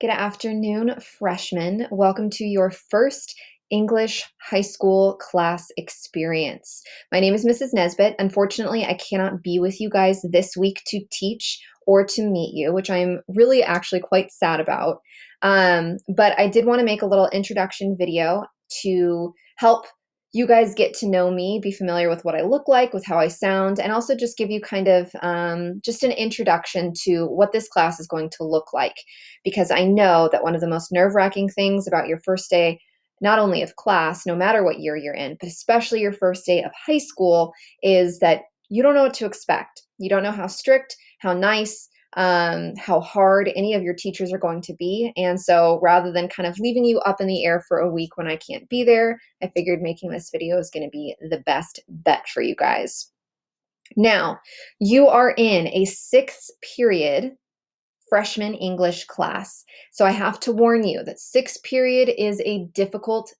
Good afternoon, freshmen. Welcome to your first English high school class experience. My name is Mrs. Nesbitt. Unfortunately, I cannot be with you guys this week to teach or to meet you, which I'm really actually quite sad about. But I did want to make a little introduction video to help you guys get to know me, be familiar with what I look like, with how I sound, and also just give you kind of just an introduction to what this class is going to look like, because I know that one of the most nerve-wracking things about your first day, not only of class, no matter what year you're in, but especially your first day of high school, is that you don't know what to expect. You don't know how strict, how nice, how hard any of your teachers are going to be. And so rather than kind of leaving you up in the air for a week when I can't be there, I figured making this video is going to be the best bet for you guys. Now, you are in a sixth period freshman English class. So I have to warn you that sixth period is a difficult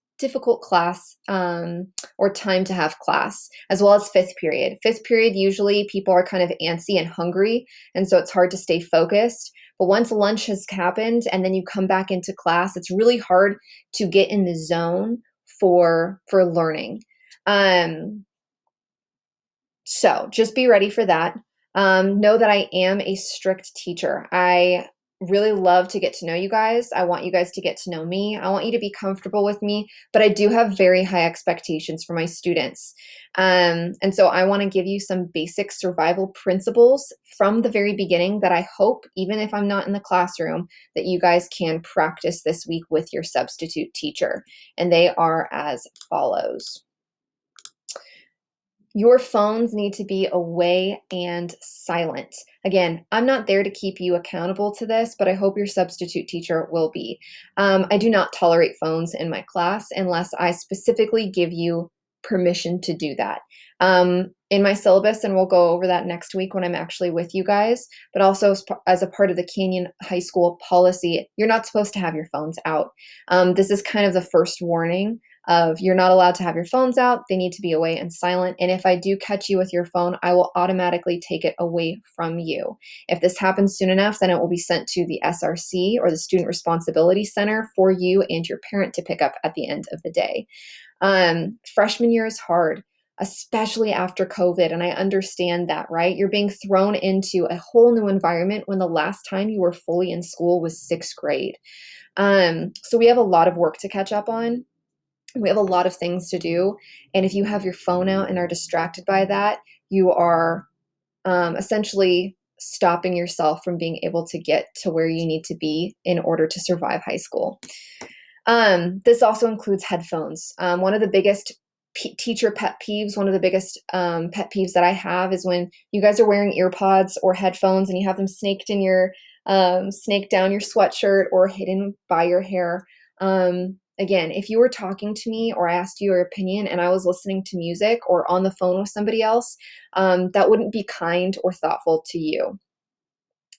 class or time to have class, as well as fifth period. Fifth period, usually people are kind of antsy and hungry, and so it's hard to stay focused. But once lunch has happened and then you come back into class, it's really hard to get in the zone for learning. So just be ready for that. Know that I am a strict teacher. I really love to get to know you guys. I want you guys to get to know me. I want you to be comfortable with me, but I do have very high expectations for my students. And so I want to give you some basic survival principles from the very beginning that I hope, even if I'm not in the classroom, that you guys can practice this week with your substitute teacher. And they are as follows. Your phones need to be away and silent. Again, I'm not there to keep you accountable to this, but I hope your substitute teacher will be. I do not tolerate phones in my class unless I specifically give you permission to do that. In my syllabus, and we'll go over that next week when I'm actually with you guys, but also as a part of the Canyon High School policy, you're not supposed to have your phones out. This is kind of the first warning of you're not allowed to have your phones out. They need to be away and silent. And if I do catch you with your phone, I will automatically take it away from you. If this happens soon enough, then it will be sent to the SRC, or the Student Responsibility Center, for you and your parent to pick up at the end of the day. Freshman year is hard, especially after COVID. And I understand that, right? You're being thrown into a whole new environment when the last time you were fully in school was sixth grade. So we have a lot of work to catch up on. We have a lot of things to do. And if you have your phone out and are distracted by that, you are essentially stopping yourself from being able to get to where you need to be in order to survive high school. This also includes headphones. One of the biggest teacher pet peeves, one of the biggest pet peeves that I have is when you guys are wearing ear pods or headphones and you have them snaked in your, snaked down your sweatshirt or hidden by your hair. Again, if you were talking to me or I asked you your opinion and I was listening to music or on the phone with somebody else, that wouldn't be kind or thoughtful to you.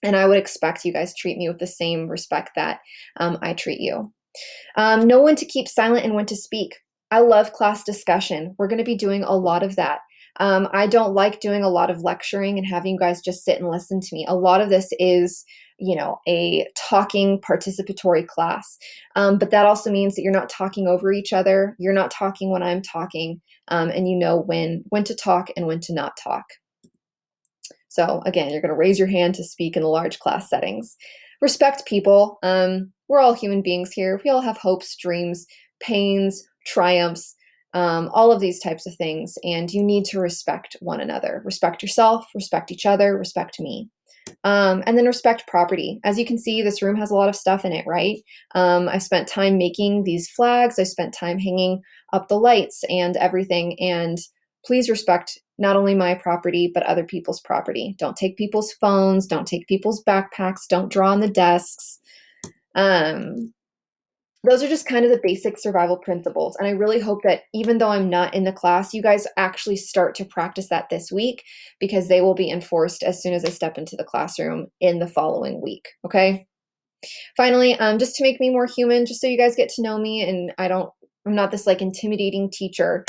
And I would expect you guys treat me with the same respect that I treat you. Know when to keep silent and when to speak. I love class discussion. We're going to be doing a lot of that. I don't like doing a lot of lecturing and having you guys just sit and listen to me. A lot of this is, a talking participatory class. But that also means that you're not talking over each other. You're not talking when I'm talking, and you know when to talk and when to not talk. So again, you're going to raise your hand to speak in the large class settings. Respect people. We're all human beings here. We all have hopes, dreams, pains, triumphs, all of these types of things. And you need to respect one another. Respect yourself, respect each other, respect me. And then respect property. As you can see, this room has a lot of stuff in it, right? I spent time making these flags. I spent time hanging up the lights and everything. And please respect not only my property, but other people's property. Don't take people's phones. Don't take people's backpacks. Don't draw on the desks. Those are just kind of the basic survival principles. And I really hope that even though I'm not in the class, you guys actually start to practice that this week, because they will be enforced as soon as I step into the classroom in the following week. Okay. Finally, just to make me more human, just so you guys get to know me and I'm not this like intimidating teacher.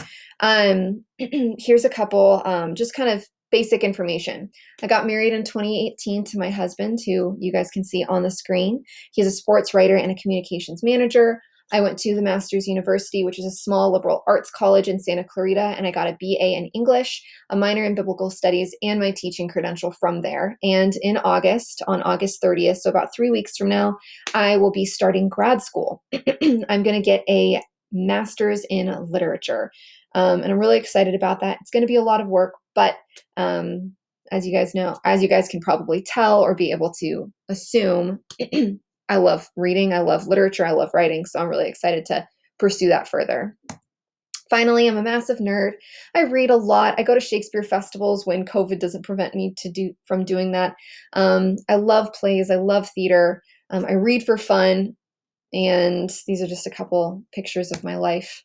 Here's a couple just kind of basic information. I got married in 2018 to my husband, who you guys can see on the screen. He's a sports writer and a communications manager. I went to the Masters University, which is a small liberal arts college in Santa Clarita, and I got a BA in English, a minor in biblical studies, and my teaching credential from there. And in August, on August 30th, so about 3 weeks from now, I will be starting grad school. I'm going to get a master's in literature. And I'm really excited about that. It's going to be a lot of work, but as you guys know, as you guys can probably tell or be able to assume, I love reading, I love literature, I love writing, so I'm really excited to pursue that further. Finally, I'm a massive nerd. I read a lot. I go to Shakespeare festivals when COVID doesn't prevent me from doing that. I love plays. I love theater. I read for fun, and these are just a couple pictures of my life.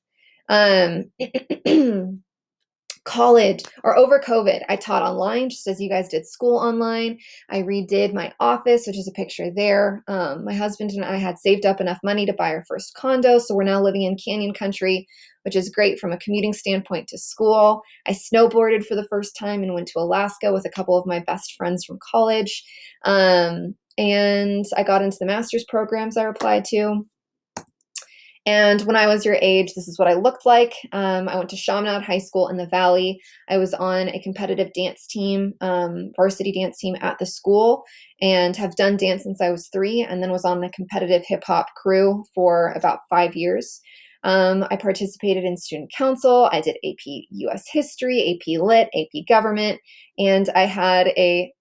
College or over COVID, I taught online just as you guys did school online. I redid my office, which is a picture there. My husband and I had saved up enough money to buy our first condo, so we're now living in Canyon Country, which is great from a commuting standpoint to school. I snowboarded for the first time and went to Alaska with a couple of my best friends from college. And I got into the master's programs I applied to. And when I was your age, this is what I looked like. I went to Chaminade High School in the Valley. I was on a competitive dance team, varsity dance team at the school, and have done dance since I was 3, and then was on a competitive hip hop crew for about 5 years. I participated in student council. I did AP US History, AP Lit, AP Government, and I had a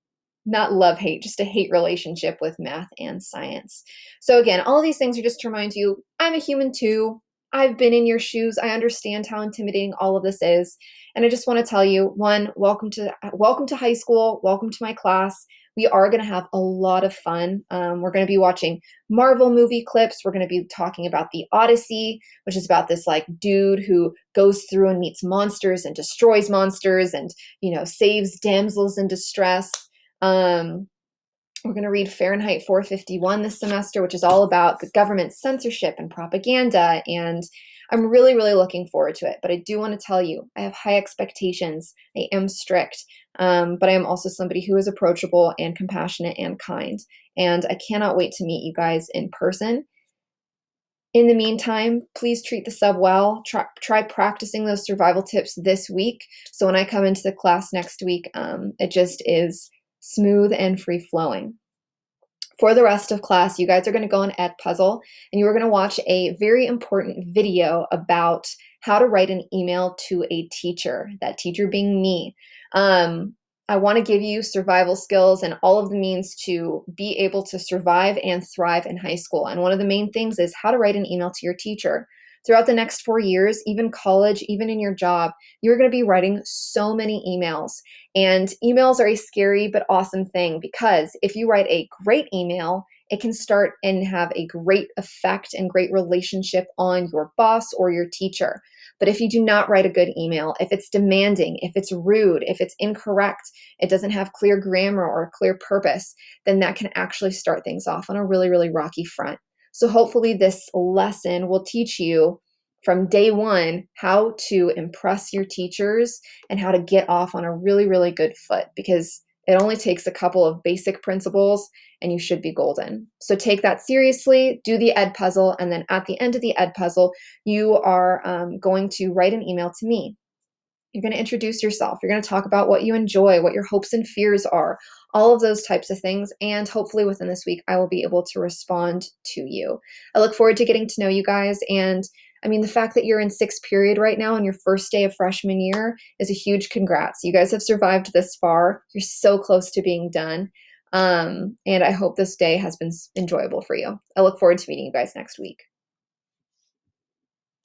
not love hate, just a hate relationship with math and science. So again, all of these things are just to remind you, I'm a human too. I've been in your shoes. I understand how intimidating all of this is. And I just want to tell you, one, welcome to high school. Welcome to my class. We are going to have a lot of fun. We're going to be watching Marvel movie clips. We're going to be talking about the Odyssey, which is about this like dude who goes through and meets monsters and destroys monsters and, saves damsels in distress. We're going to read Fahrenheit 451 this semester, which is all about the government censorship and propaganda. And I'm really, really looking forward to it. But I do want to tell you, I have high expectations. I am strict, but I am also somebody who is approachable and compassionate and kind. And I cannot wait to meet you guys in person. In the meantime, please treat the sub well. Try practicing those survival tips this week. So when I come into the class next week, it just is smooth and free flowing. For the rest of class, you guys are going to go on Edpuzzle, and you are going to watch a very important video about how to write an email to a teacher, that teacher being me. I want to give you survival skills and all of the means to be able to survive and thrive in high school. And one of the main things is how to write an email to your teacher. Throughout the next 4 years, even college, even in your job, you're going to be writing so many emails. And emails are a scary but awesome thing, because if you write a great email, it can start and have a great effect and great relationship on your boss or your teacher. But if you do not write a good email, if it's demanding, if it's rude, if it's incorrect, it doesn't have clear grammar or clear purpose, then that can actually start things off on a really, really rocky front. So hopefully this lesson will teach you from day one how to impress your teachers and how to get off on a really, really good foot, because it only takes a couple of basic principles and you should be golden. So take that seriously, do the Edpuzzle, and then at the end of the Edpuzzle, you are going to write an email to me. You're going to introduce yourself. You're going to talk about what you enjoy, what your hopes and fears are, all of those types of things. And hopefully within this week, I will be able to respond to you. I look forward to getting to know you guys. And the fact that you're in 6th period right now on your first day of freshman year is a huge congrats. You guys have survived this far. You're so close to being done. And I hope this day has been enjoyable for you. I look forward to meeting you guys next week.